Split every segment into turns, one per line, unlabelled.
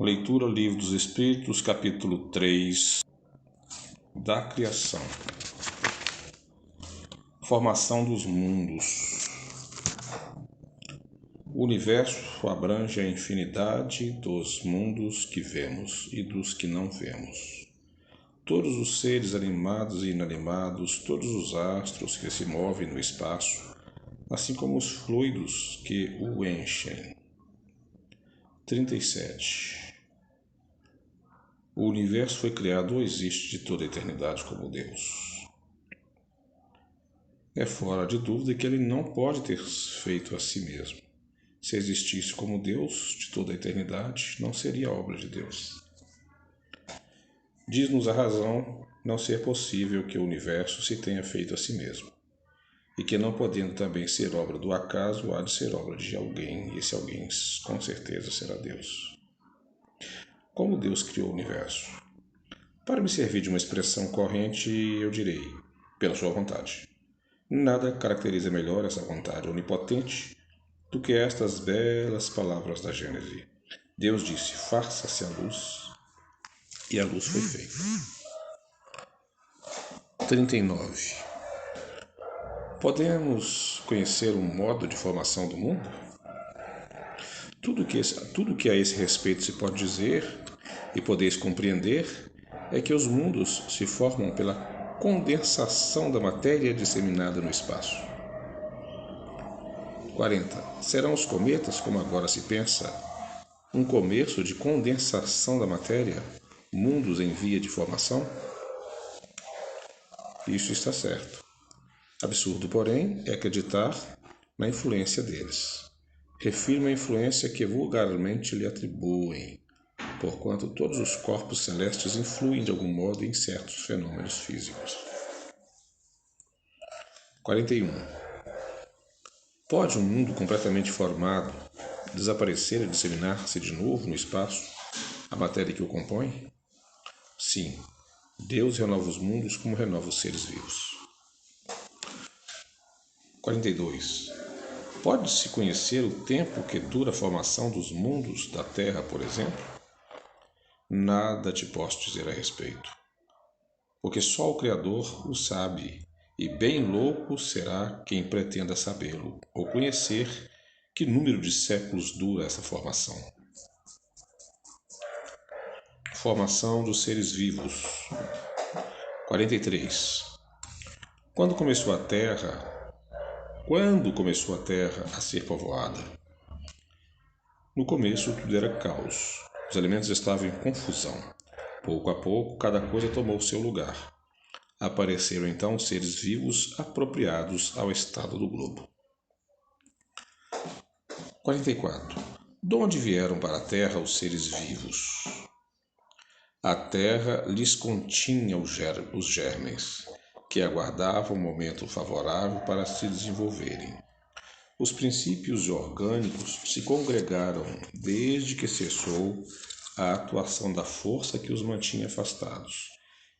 Leitura Livro dos Espíritos, capítulo 3 da Criação. Formação dos mundos. O universo abrange a infinidade dos mundos que vemos e dos que não vemos. Todos os seres animados e inanimados, todos os astros que se movem no espaço, assim como os fluidos que o enchem. 37. O universo foi criado ou existe de toda a eternidade como Deus. É fora de dúvida que ele não pode ter feito a si mesmo. Se existisse como Deus de toda a eternidade, não seria obra de Deus. Diz-nos a razão não ser possível que o universo se tenha feito a si mesmo, e que não podendo também ser obra do acaso, há de ser obra de alguém, e esse alguém com certeza será Deus. Como Deus criou o universo? Para me servir de uma expressão corrente, eu direi, pela sua vontade. Nada caracteriza melhor essa vontade onipotente do que estas belas palavras da Gênese. Deus disse, faça-se a luz, e a luz foi feita. 39. Podemos conhecer o modo de formação do mundo? Tudo que a esse respeito se pode dizer e podeis compreender é que os mundos se formam pela condensação da matéria disseminada no espaço. 40. Serão os cometas, como agora se pensa, um começo de condensação da matéria, mundos em via de formação? Isso está certo. Absurdo, porém, é acreditar na influência deles. Refiro-me à influência que vulgarmente lhe atribuem, porquanto todos os corpos celestes influem de algum modo em certos fenômenos físicos. 41. Pode um mundo completamente formado desaparecer e disseminar-se de novo no espaço, a matéria que o compõe? Sim, Deus renova os mundos como renova os seres vivos. 42. Pode-se conhecer o tempo que dura a formação dos mundos da Terra, por exemplo? Nada te posso dizer a respeito, porque só o Criador o sabe, e bem louco será quem pretenda sabê-lo, ou conhecer que número de séculos dura essa formação. Formação dos seres vivos. 43. Quando começou a Terra a ser povoada? No começo tudo era caos. Os elementos estavam em confusão. Pouco a pouco, cada coisa tomou seu lugar. Apareceram então seres vivos apropriados ao estado do globo. 44. De onde vieram para a Terra os seres vivos? A Terra lhes continha os germens, que aguardavam o momento favorável para se desenvolverem. Os princípios orgânicos se congregaram desde que cessou a atuação da força que os mantinha afastados,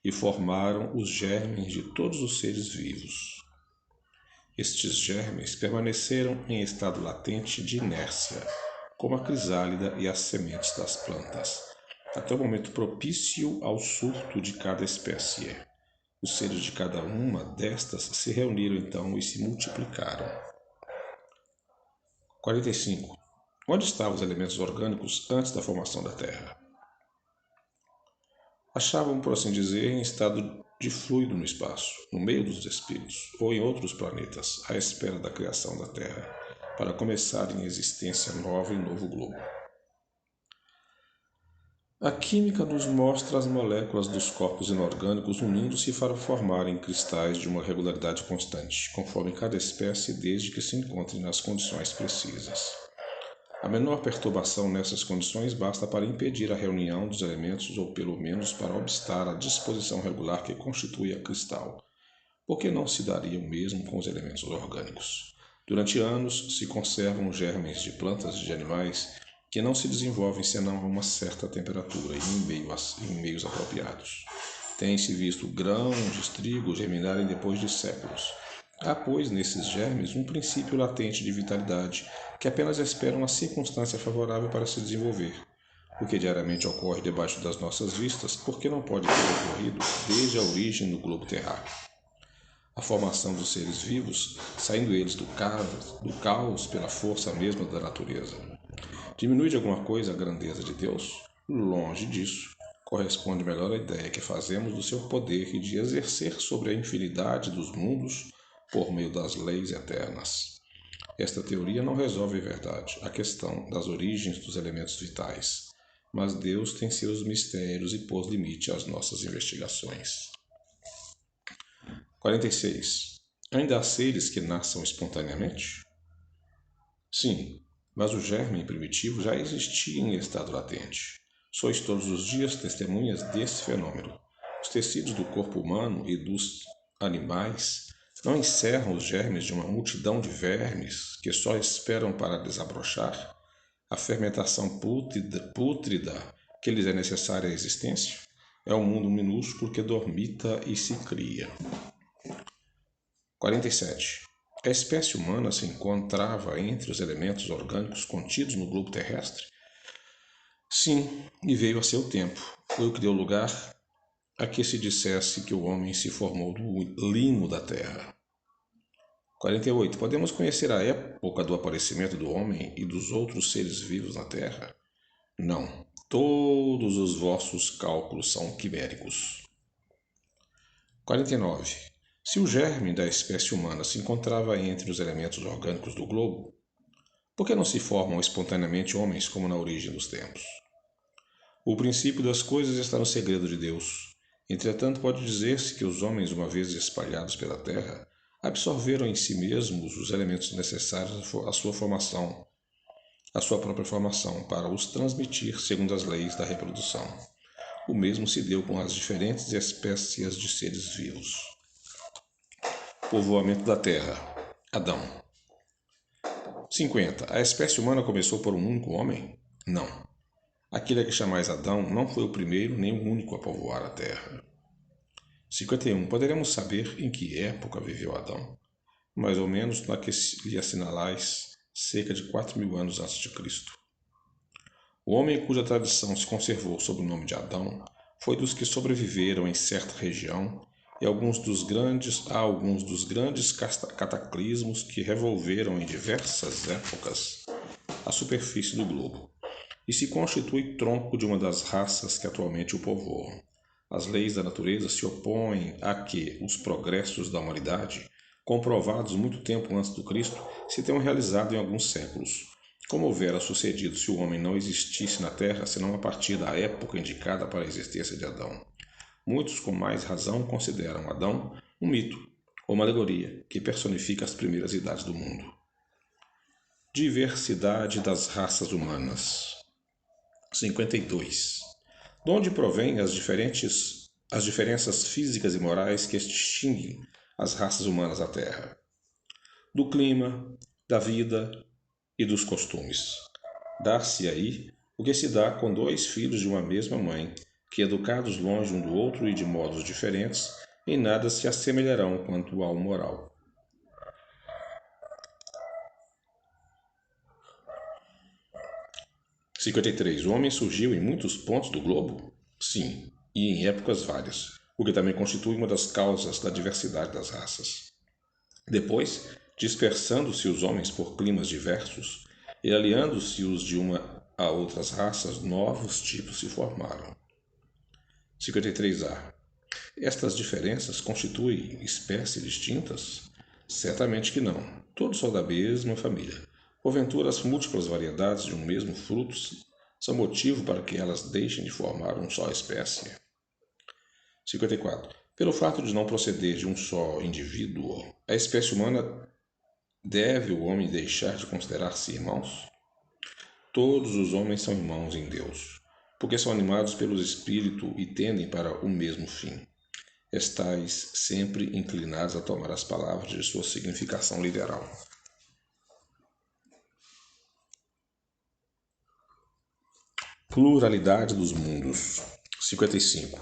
e formaram os germens de todos os seres vivos. Estes germens permaneceram em estado latente de inércia, como a crisálida e as sementes das plantas, até o momento propício ao surto de cada espécie. Os seres de cada uma destas se reuniram então e se multiplicaram. 45. Onde estavam os elementos orgânicos antes da formação da Terra? Achavam, por assim dizer, em estado de fluido no espaço, no meio dos espíritos, ou em outros planetas, à espera da criação da Terra, para começarem existência nova em novo globo. A química nos mostra as moléculas dos corpos inorgânicos unindo-se para formarem cristais de uma regularidade constante, conforme cada espécie, desde que se encontre nas condições precisas. A menor perturbação nessas condições basta para impedir a reunião dos elementos ou pelo menos para obstar a disposição regular que constitui a cristal, porque não se daria o mesmo com os elementos orgânicos. Durante anos se conservam germens de plantas e de animais que não se desenvolvem senão a uma certa temperatura e em meios apropriados. Tem-se visto grãos de trigo germinarem depois de séculos. Há, pois, nesses germes um princípio latente de vitalidade, que apenas espera uma circunstância favorável para se desenvolver. O que diariamente ocorre debaixo das nossas vistas, porque não pode ter ocorrido desde a origem do globo terráqueo. A formação dos seres vivos, saindo eles do caos pela força mesma da natureza. Diminui de alguma coisa a grandeza de Deus? Longe disso. Corresponde melhor à ideia que fazemos do seu poder e de exercer sobre a infinidade dos mundos por meio das leis eternas. Esta teoria não resolve em verdade a questão das origens dos elementos vitais, mas Deus tem seus mistérios e pôs limite às nossas investigações. 46. Ainda há seres que nasçam espontaneamente? Sim, mas o germe primitivo já existia em estado latente. Sois todos os dias testemunhas desse fenômeno. Os tecidos do corpo humano e dos animais não encerram os germes de uma multidão de vermes que só esperam para desabrochar a fermentação pútrida que lhes é necessária à existência? É um mundo minúsculo que dormita e se cria. 47. A espécie humana se encontrava entre os elementos orgânicos contidos no globo terrestre? Sim, e veio a seu tempo. Foi o que deu lugar a que se dissesse que o homem se formou do limo da terra. 48. Podemos conhecer a época do aparecimento do homem e dos outros seres vivos na terra? Não. Todos os vossos cálculos são quiméricos. 49. Se o germe da espécie humana se encontrava entre os elementos orgânicos do globo, por que não se formam espontaneamente homens como na origem dos tempos? O princípio das coisas está no segredo de Deus. Entretanto, pode dizer-se que os homens, uma vez espalhados pela terra, absorveram em si mesmos os elementos necessários à sua formação, à sua própria formação, para os transmitir segundo as leis da reprodução. O mesmo se deu com as diferentes espécies de seres vivos. Povoamento da Terra. Adão. 50. A espécie humana começou por um único homem? Não. Aquele a que chamais Adão não foi o primeiro nem o único a povoar a Terra. 51. Poderemos saber em que época viveu Adão? Mais ou menos na que lhe assinalais, cerca de 4.000 anos antes de Cristo. O homem cuja tradição se conservou sob o nome de Adão foi dos que sobreviveram em certa região e há alguns dos grandes cataclismos que revolveram em diversas épocas a superfície do globo, e se constitui tronco de uma das raças que atualmente o povoam. As leis da natureza se opõem a que os progressos da humanidade, comprovados muito tempo antes do Cristo, se tenham realizado em alguns séculos, como houvera sucedido se o homem não existisse na Terra senão a partir da época indicada para a existência de Adão. Muitos, com mais razão, consideram Adão um mito ou uma alegoria que personifica as primeiras idades do mundo. Diversidade das raças humanas. 52. De onde provêm as diferenças físicas e morais que distinguem as raças humanas da Terra? Do clima, da vida e dos costumes. Dá-se aí o que se dá com dois filhos de uma mesma mãe, que, educados longe um do outro e de modos diferentes, em nada se assemelharão quanto ao moral. 53. O homem surgiu em muitos pontos do globo? Sim, e em épocas várias, o que também constitui uma das causas da diversidade das raças. Depois, dispersando-se os homens por climas diversos e aliando-se os de uma a outras raças, novos tipos se formaram. 53a. Estas diferenças constituem espécies distintas? Certamente que não. Todos são da mesma família. Porventura, as múltiplas variedades de um mesmo fruto são motivo para que elas deixem de formar uma só espécie. 54. Pelo fato de não proceder de um só indivíduo, a espécie humana deve o homem deixar de considerar-se irmãos? Todos os homens são irmãos em Deus, porque são animados pelo Espírito e tendem para o mesmo fim. Estais sempre inclinados a tomar as palavras de sua significação literal. Pluralidade dos mundos. 55.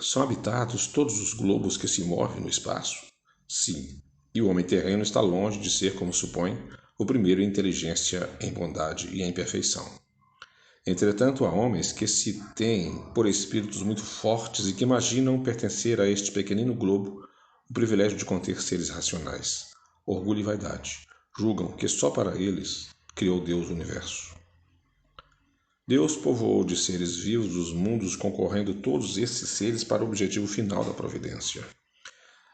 São habitados todos os globos que se movem no espaço? Sim, e o homem terreno está longe de ser, como supõe, o primeiro em inteligência, em bondade e em perfeição. Entretanto, há homens que se têm por espíritos muito fortes e que imaginam pertencer a este pequenino globo o privilégio de conter seres racionais. Orgulho e vaidade. Julgam que só para eles criou Deus o universo. Deus povoou de seres vivos os mundos, concorrendo todos esses seres para o objetivo final da providência.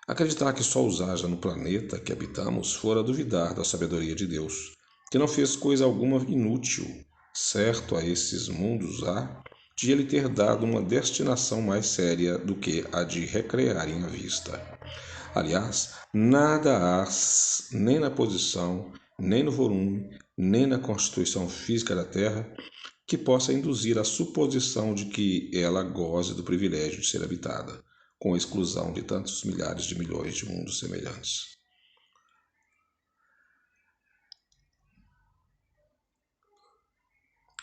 Acreditar que só os haja no planeta que habitamos fora duvidar da sabedoria de Deus, que não fez coisa alguma inútil. Certo a esses mundos há de ele ter dado uma destinação mais séria do que a de recrearem a vista. Aliás, nada há, nem na posição, nem no volume, nem na constituição física da Terra, que possa induzir a suposição de que ela goze do privilégio de ser habitada, com a exclusão de tantos milhares de milhões de mundos semelhantes.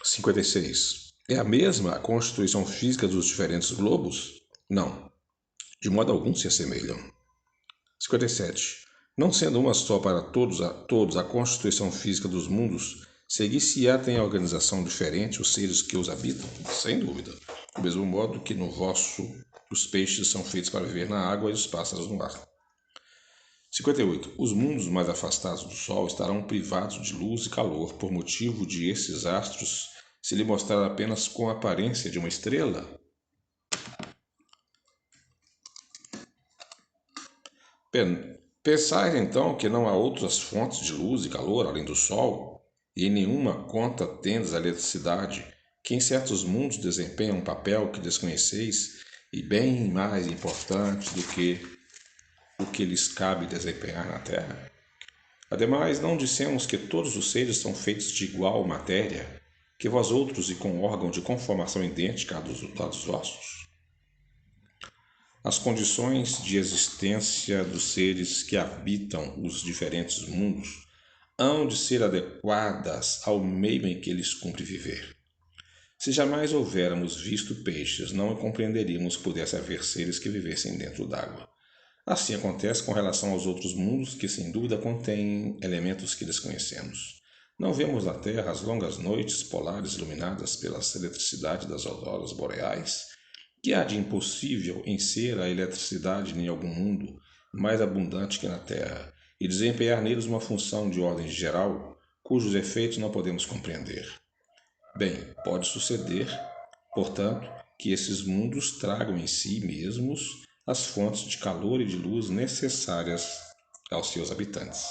56. É a mesma a constituição física dos diferentes globos? Não, de modo algum se assemelham. 57. Não sendo uma só para todos a constituição física dos mundos, seguir-se-á tem a organização diferente os seres que os habitam? Sem dúvida. Do mesmo modo que no vosso os peixes são feitos para viver na água e os pássaros no ar. 58. Os mundos mais afastados do Sol estarão privados de luz e calor por motivo de esses astros se lhe mostrar apenas com a aparência de uma estrela? Pensais então que não há outras fontes de luz e calor além do Sol, e em nenhuma conta tendes a eletricidade, que em certos mundos desempenha um papel que desconheceis e bem mais importante do que o que lhes cabe desempenhar na Terra? Ademais, não dissemos que todos os seres são feitos de igual matéria, que vós outros e com órgão de conformação idêntica à dos vossos? As condições de existência dos seres que habitam os diferentes mundos hão de ser adequadas ao meio em que eles cumpre viver. Se jamais houvéramos visto peixes, não compreenderíamos que pudesse haver seres que vivessem dentro d'água. Assim acontece com relação aos outros mundos que, sem dúvida, contêm elementos que desconhecemos. Não vemos na Terra as longas noites polares iluminadas pela eletricidade das auroras boreais? Que há de impossível em ser a eletricidade em algum mundo mais abundante que na Terra e desempenhar neles uma função de ordem geral, cujos efeitos não podemos compreender? Bem, pode suceder, portanto, que esses mundos tragam em si mesmos as fontes de calor e de luz necessárias aos seus habitantes.